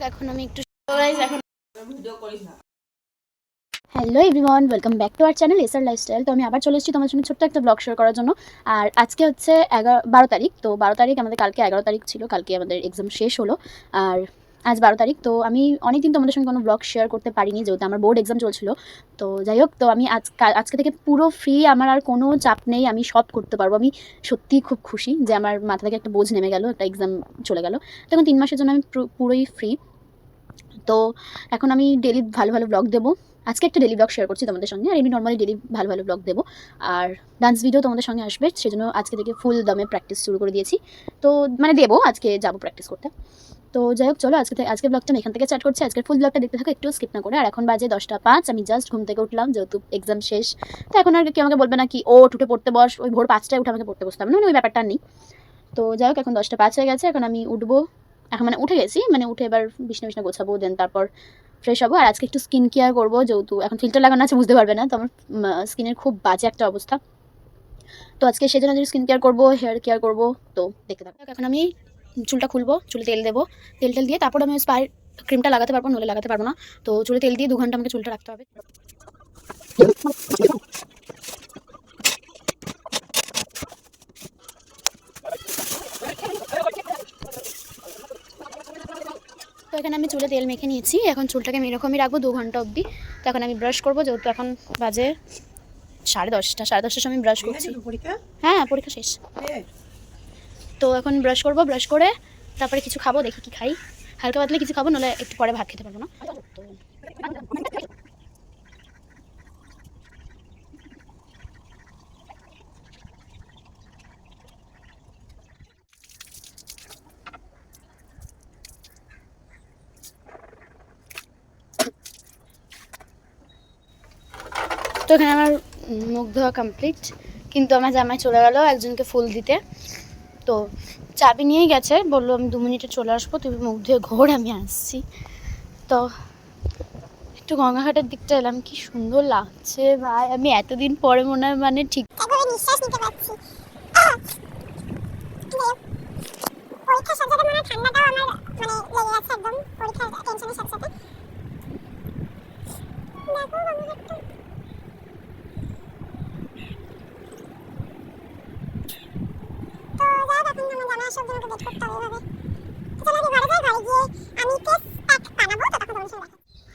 এখন আমি একটু hello everyone, welcome back to our channel SR lifestyle. তো আমি আবার চলে এসেছি তোমার জন্য ছোট্ট একটা ব্লগ শেয়ার করার জন্য। আর আজকে হচ্ছে 12 তারিখ। তো 12 তারিখ আমাদের, কালকে 11 তারিখ ছিল, কালকে আমাদের এক্সাম শেষ হলো। আর আজ 12 তারিখ। তো আমি অনেকদিন তোমাদের সঙ্গে কোনো ব্লগ শেয়ার করতে পারিনি, যেহেতু আমার বোর্ড এক্সাম চলছিল। তো যাই হোক, তো আমি আজকে থেকে পুরো ফ্রি, আমার আর কোনো চাপ নেই, আমি সব করতে পারবো। আমি সত্যিই খুব খুশি যে আমার মাথা থেকে একটা বোঝ নেমে গেল, একটা এক্সাম চলে গেল। তখন 3 মাসের জন্য আমি পুরোই ফ্রি। তো এখন আমি ডেলি ভালো ভালো ব্লগ দেবো। আজকে একটা ডেলি ব্লগ শেয়ার করছি তোমাদের সঙ্গে, আর এমনি নর্মালি ডেলি ভালো ভালো ব্লগ দেবো। আর ডান্স ভিডিও তোমাদের সঙ্গে আসবে, সেজন্য আজকে থেকে ফুল দমে প্র্যাকটিস শুরু করে দিয়েছি। তো মানে দেবো, আজকে যাবো প্র্যাকটিস করতে। তো যাই হোক, চলো আজকে ব্লগটা আমি এখান থেকে স্টার্ট করছি। আজকের ফুল ব্লগটা দেখতে থাকো, একটু স্কিপ না করে। আর এখন বাজে 10টা 5, আমি জাস্ট ঘুম থেকে উঠলাম, যেহেতু এক্সাম শেষ। তো এখন আর কেউ আমাকে বলবে না কি ও উঠে পড়তে বস, ওই ভোর 5টায় উঠে আমাকে পড়তে বসতে হবে না, মানে ওই ব্যাপারটা নেই। তো যাই হোক, এখন 10টা 5 হয়ে গেছে, এখন আমি উঠবো। এখন মানে উঠে গেছি, মানে উঠে এবার বিছনা গোছাবো, দেন তারপর ফ্রেশ হবো। আর আজকে একটু স্কিন কেয়ার করবো, যেহেতু এখন ফিল্টার লাগানো আছে, বুঝতে পারবে না। তো আমার স্কিনের খুব বাজে একটা অবস্থা। তো আজকে সেজন্য স্কিন কেয়ার করবো, হেয়ার কেয়ার করবো। তো দেখতে থাকো। এখন আমি চুলটা খুলবো, চুলে তেল দেবো, তেল দিয়ে তারপর আমি স্পাই ক্রিমটা লাগাতে পারবো, নলে লাগাতে পারবো না। তো চুলে তেল দিয়ে 2 ঘন্টা আমাকে চুলটা রাখতে হবে। তো এখানে আমি চুলে তেল মেখে নিয়েছি, এখন চুলটাকে আমি এরকমই রাখবো 2 ঘন্টা অবধি। তো এখন আমি ব্রাশ করবো, যেহেতু এখন বাজে 10:30 সময় ব্রাশ করছি। হ্যাঁ, পরীক্ষা শেষ। তো এখন ব্রাশ করবো, ব্রাশ করে তারপরে কিছু খাবো, দেখি কি খাই। হালকা পাতলা কিছু খাবো, নাহলে একটু পরে ভাত খেতে পারবো না। তো এখানে আমার মুখ ধোয়া কমপ্লিট, কিন্তু আমার জামাই চলে গেল একজনকে ফুল দিতে। তো চাবি নিয়েই গেছে, বললো আমি 2 মিনিটে চলে আসবো, তুমি মুখ ধুয়ে ঘোর, আমি আসছি। তো একটু গঙ্গাঘাটের দিকটা এলাম, কি সুন্দর লাগছে ভাই। আমি এতদিন পরে মনে হয় মানে ঠিক নিঃশ্বাস নিতে পারছি। পরীক্ষার সাথে সাথে মানে ঠান্ডাটাও আমার মানে লেগে গেছে একদম, পরীক্ষার টেনশনের সাথে সাথে। দেখো গঙ্গাঘাটটা।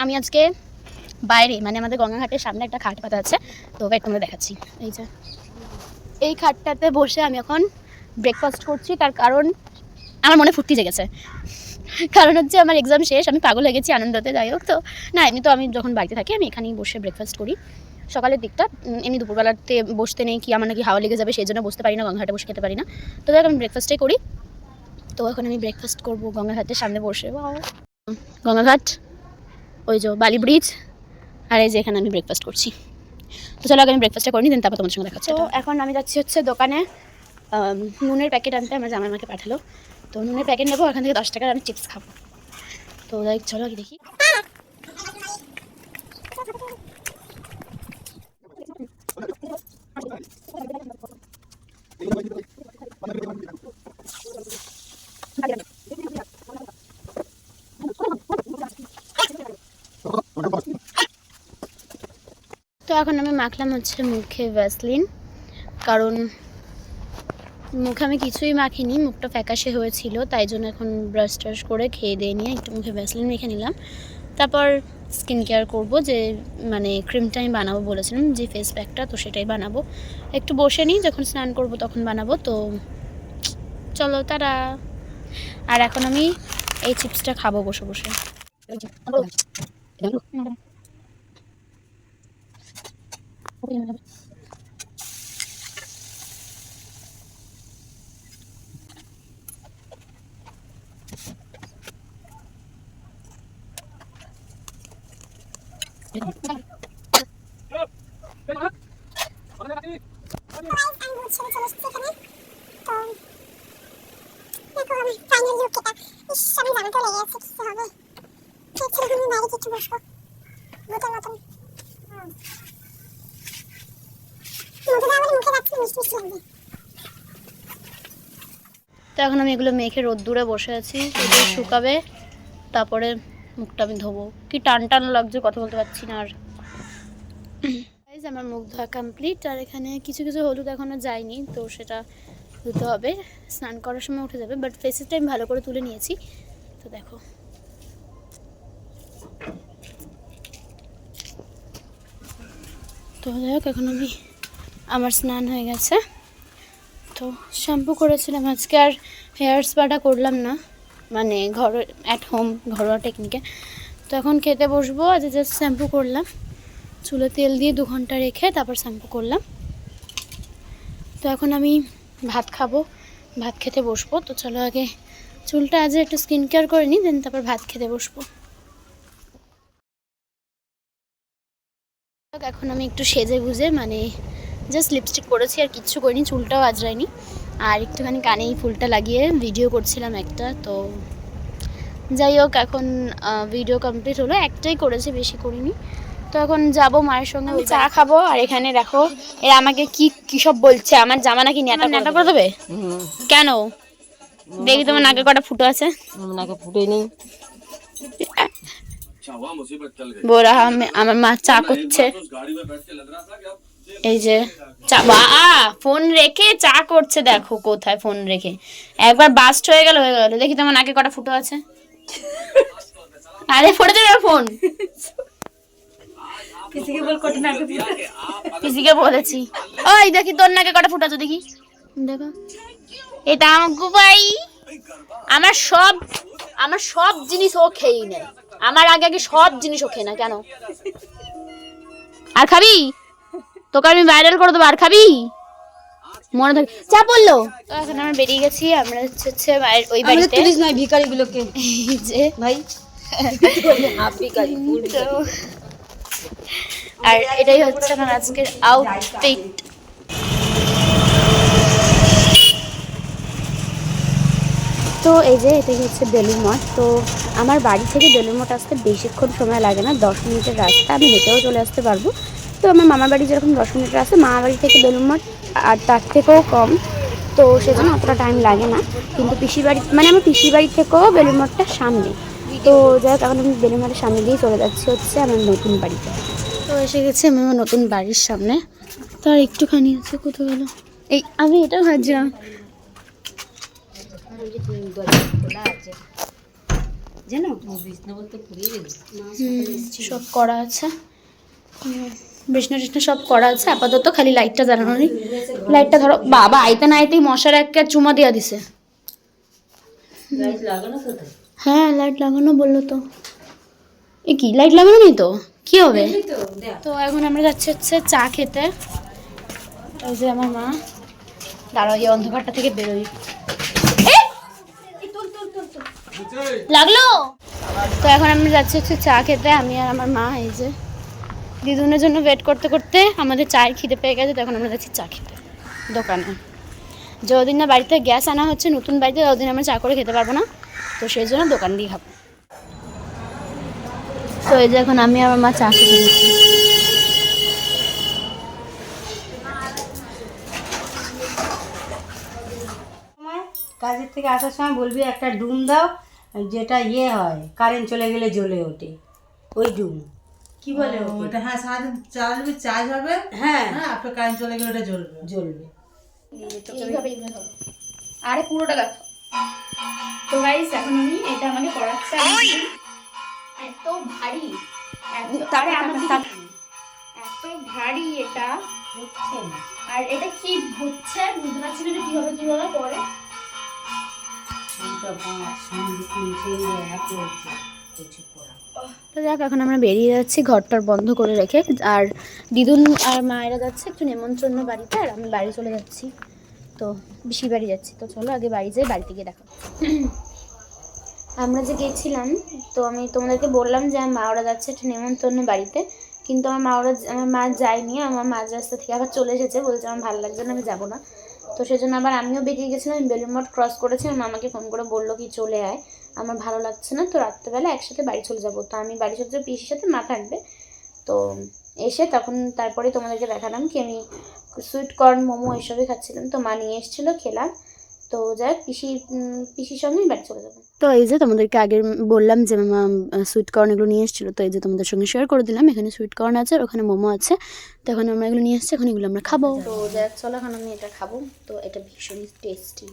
আমি আজকে বাইরে, মানে আমাদের গঙ্গাঘাটের সামনে একটা খাট পাতা আছে, তো ওয়েট তোমরা দেখাচ্ছি। এই যে এই খাটটাতে বসে আমি এখন ব্রেকফাস্ট করছি, তার কারণ আমার মনে ফুর্তি জেগেছে। কারণ হচ্ছে আমার এক্সাম শেষ, আমি পাগল হয়ে গেছি আনন্দতে। যাই হোক, তো না এমনি তো আমি যখন বাড়িতে থাকি আমি এখানেই বসে ব্রেকফাস্ট করি সকালের দিকটা। এমনি দুপুরবেলাতে বসতে নেই, কি আমার নাকি হাওয়া লেগে যাবে, সেই জন্য বসতে পারি না, গঙ্গাঘাটে বসে খেতে পারি না। তো দেখ আমি ব্রেকফাস্টই করি। তো এখন আমি ব্রেকফাস্ট করবো গঙ্গাঘাটের সামনে বসে। গঙ্গাঘাট, ওই যে বালি ব্রিজ, আর এই যে এখানে আমি ব্রেকফাস্ট করছি। তো চলো আগে আমি ব্রেকফাস্টটা করিনি, দেন তারপর তোমার সঙ্গে দেখাচ্ছি। তো এখন আমি যাচ্ছি হচ্ছে দোকানে নুনের প্যাকেট আনতে, আমার জামাই আমাকে পাঠালো। তো নুনের প্যাকেট নেবো, এখান থেকে 10 টাকার আমি চিপস খাবো। তো চলো আগে দেখি। তো এখন আমি মাখলাম হচ্ছে মুখে ভ্যাসলিন, কারণ মুখে আমি কিছুই মাখিনি, মুখটা ফ্যাকাশে হয়েছিল, তাই জন্য এখন ব্রাশ ট্রাশ করে খেয়ে দিয়ে নিয়ে একটু মুখে ভ্যাসলিন মেখে নিলাম। তারপর স্কিন কেয়ার করবো, যে মানে ক্রিমটা আমি বানাবো বলেছিলাম, যে ফেস প্যাকটা, তো সেটাই বানাবো। একটু বসে নিই, যখন স্নান করবো তখন বানাবো। তো চলো তারা। আর এখন আমি এই চিপসটা খাবো বসে বসে। তো এখন আমি এগুলো মেখে রোদ্দুরে বসে আছি, এগুলো শুকাবে, তারপরে মুখটা আমি ধোবো। কি টান টান লাগছে, কথা বলতে পারছি না আর। আমার মুখ ধোয়া কমপ্লিট। আর এখানে কিছু কিছু হলুদ এখনও যায়নি, তো সেটা ধুতে হবে, স্নান করার সময় উঠে যাবে। বাট ফেসেসটা আমি ভালো করে তুলে নিয়েছি। তো দেখো, তো যাই হোক, এখন আমার স্নান হয়ে গেছে। তো শ্যাম্পু করেছিলাম আজকে, আর হেয়ার স্পাটা করলাম না, মানে অ্যাট হোম ঘরোয়া টেকনিকে। তো এখন খেতে বসবো। আজ জাস্ট শ্যাম্পু করলাম, চুলে তেল দিয়ে 2 ঘন্টা রেখে তারপর শ্যাম্পু করলাম। তো এখন আমি ভাত খাবো, ভাত খেতে বসবো। তো চলো আগে চুলটা আজ একটু স্কিন কেয়ার করে নিই, দেন তারপর ভাত খেতে বসবো। এখন আমি একটু সেজে গুজে, মানে জাস্ট লিপস্টিক পরেছি আর কিচ্ছু করিনি, চুলটাও আজরাইনি। আর একটুখানি কানে এই ফুলটা লাগিয়ে ভিডিও করছিলাম একটা। তো যাই হোক, এখন ভিডিও কমপ্লিট হলো, একটাই করেছি, বেশি করিনি। তো এখন যাবো মায়ের সঙ্গে, চা খাবো। আর এখানে দেখো, এরা আমাকে কি সব বলছে, আমার জামা নাকি নেতা করে দেবে। কেন দেখি তোমার নাকে কটা ফুটো আছে? নাকে ফুটে নেই। বোরা আমার মা চা করছে, এই যে চা, ফোন রেখে চা করছে। দেখো কোথায় ফোন রেখে, একবার বাস্ট হয়ে গেল। দেখি তোমার নাকে কটা ফুটো আছে। আরে ফোটে দেবে ফোন, পিসিকে বলেছি। ওই দেখি তোর নাকে কটা ফুটো আছে, দেখি। দেখো, এটা আমার গুবাই। আমার সব জিনিস ও খেয়েই নেয়, আমার আগে সব জিনিস ও খেয়ে না। কেন আর খাবি? তোকে আমি ভাইরাল করে দেবো, আর খাবি? মনে থাকে চা পড়লো। তো এখন আমরা বেরিয়ে গেছি, আমরা হচ্ছে মায়ের ওই বাড়িতে। নয় ভিখারিগুলোকে যে ভাই, আর এটাই হচ্ছে আমার আজকের আউটফিট। তো এই যে এটাই হচ্ছে বেলুড় মঠ। তো আমার বাড়ি থেকে বেলুড় মঠ আসতে বেশিক্ষণ সময় লাগে না, 10 মিনিটের রাস্তা, আমি হেঁটেও চলে আসতে পারবো। তো আমার মামার বাড়ি যেরকম 10 মিনিটের রাস্তা, মামার বাড়ি থেকে বেলুড় মঠ আর তার থেকেও কম, তো সেজন্য অতটা টাইম লাগে না। কিন্তু পিসির বাড়ি, মানে আমার পিসির বাড়ি থেকেও বেলুড় মঠটা সামনে। তো যাই হোক, এখন আমি বেলুড় মঠের সামনে দিয়ে চলে যাচ্ছি হচ্ছে আমার নতুন বাড়িতে। তো এসে গেছি আমি আমার নতুন বাড়ির সামনে। তো আর একটুখানি আছে, কোথাও গেল এই, আমি এটা ভাবছিলাম সব করা আছে, বিছনা টিছনা সব করা আছে। আপাতত খালি লাইটটা জ্বালানো নেই। লাইটটা ধরো, বাবা আইতে না আইতেই মশার একটা চুমা দিয়া দিছে। হ্যাঁ লাইট লাগানো বললো তো। এ কি লাইট লাগানো নেই তো কি হবে? তো এখন আমরা যাচ্ছি হচ্ছে চা খেতে। ওই যে আমার মা, দাঁড়াও এই অন্ধকারটা থেকে বেরোই। লাগলো। তো এখন আমরা যাচ্ছি হচ্ছে চা খেতে, আমি আর আমার মা। এই যে দিদুনের জন্য ওয়েট করতে করতে আমাদের চায়ের খিদে পেয়ে গেছে। তখন আমরা যাচ্ছি চা খেতে দোকানে। যতদিন না বাড়িতে গ্যাস আনা হচ্ছে নতুন বাড়িতে, ততদিন আমরা চা করে খেতে পারবো না, তো সেই জন্য দোকান দিয়ে খাবো। তো এই যে এখন আমি আর আমার মা চা খেতে দিচ্ছি। কাজের থেকে আসার সময় বলবি একটা ডুম দাও, যেটা ইয়ে হয় কারেন্ট চলে গেলে জ্বলে ওঠে, ওই ডুম কি বলে ওটা? হ্যাঁ, সারাদিন চালাবি, চার্জ হবে। হ্যাঁ হ্যাঁ, আপনার কারেন্ট চলে গেলে ওটা জ্বলবে জ্বলবে। আরে পুরোটা দেখো। তো গাইস এখন আমি এটা আমাকে পড়াচ্ছে, এত ভারী, এত ভারী এটা হচ্ছে না। আর এটা কি হচ্ছে বুঝতে পারছি না, কিভাবে পড়ে। তো যাক, এখন আমরা বেরিয়ে যাচ্ছি ঘরটার বন্ধ করে রেখে। আর দিদুন আর মায়েরা যাচ্ছে একটু নেমন্তন্ন বাড়িতে, আর আমি বাড়ি চলে যাচ্ছি। তো বেশি বাড়ি যাচ্ছি। তো চলো আগে বাড়ি যাই, বাড়িতে গিয়ে দেখো। আমরা যে গেছিলাম, তো আমি তোমাদেরকে বললাম যে আমার মা ওরা যাচ্ছে একটা নেমন্তন্ন বাড়িতে, কিন্তু আমার মা যায়নি। আমার মাঝ রাস্তা থেকে আবার চলে এসেছে, বলছে আমার ভালো লাগছে না, আমি যাবো না। তো সেজন্য আবার আমিও বেরিয়ে গেছিলাম। আমি বেলুড় মঠ ক্রস করেছি, আমার মামাকে ফোন করে বললো কি চলে আয়, আমার ভালো লাগছে না, তো রাত্রেবেলা একসাথে বাড়ি চলে যাবো। তো আমি বাড়ি চলে যাবো, পিসির সাথে মা থাকবে। তো এসে তারপরে তোমাদেরকে দেখালাম কি আমি সুইট কর্ন মোমো এসবই খাচ্ছিলাম। তো মা নিয়ে এসেছিলো, খেলাম। তো যাই হোক, পিসির সঙ্গেই বাড়ি চলে যাবো। তো এই যে তোমাদেরকে আগে বললাম যে মামা সুইট কর্ন এগুলো নিয়ে এসেছিলো, তো এই যে তোমাদের সঙ্গে শেয়ার করে দিলাম। এখানে সুইট কর্ন আছে আর ওখানে মোমো আছে, তো এখন আমরা এগুলো নিয়ে এসেছি, এখন এগুলো আমরা খাবো। তো দেখ চলো এখন আমি এটা খাবো, তো এটা ভীষণই টেস্টি।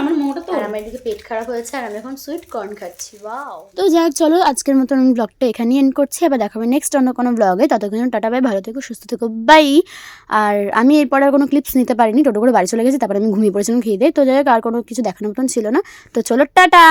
আমার মোমোটা তো, আর আমার এদিকে পেট খারাপ হয়েছে আর আমি এখন সুইট কর্ন খাচ্ছি। ওয়াও। তো যাক চলো আজকের মতন আমি ব্লগটা এখানেই এন্ড করছি, আবার দেখাবে নেক্সট অন্য কোনো ব্লগে। ততক্ষণ টাটা বাই, ভালো থেকো, সুস্থ থেকো, বাই। আর আমি এরপর আর কোনো ক্লিপস নিতে পারিনি, টোটো করে বাড়ি চলে গেছি, তারপর আমি ঘুমিয়ে পড়েছিলাম খেয়ে দিয়ে। তো যাই হোক আর কোনো কিছু দেখানোর মতন ছিল না, তো চলো টাটা।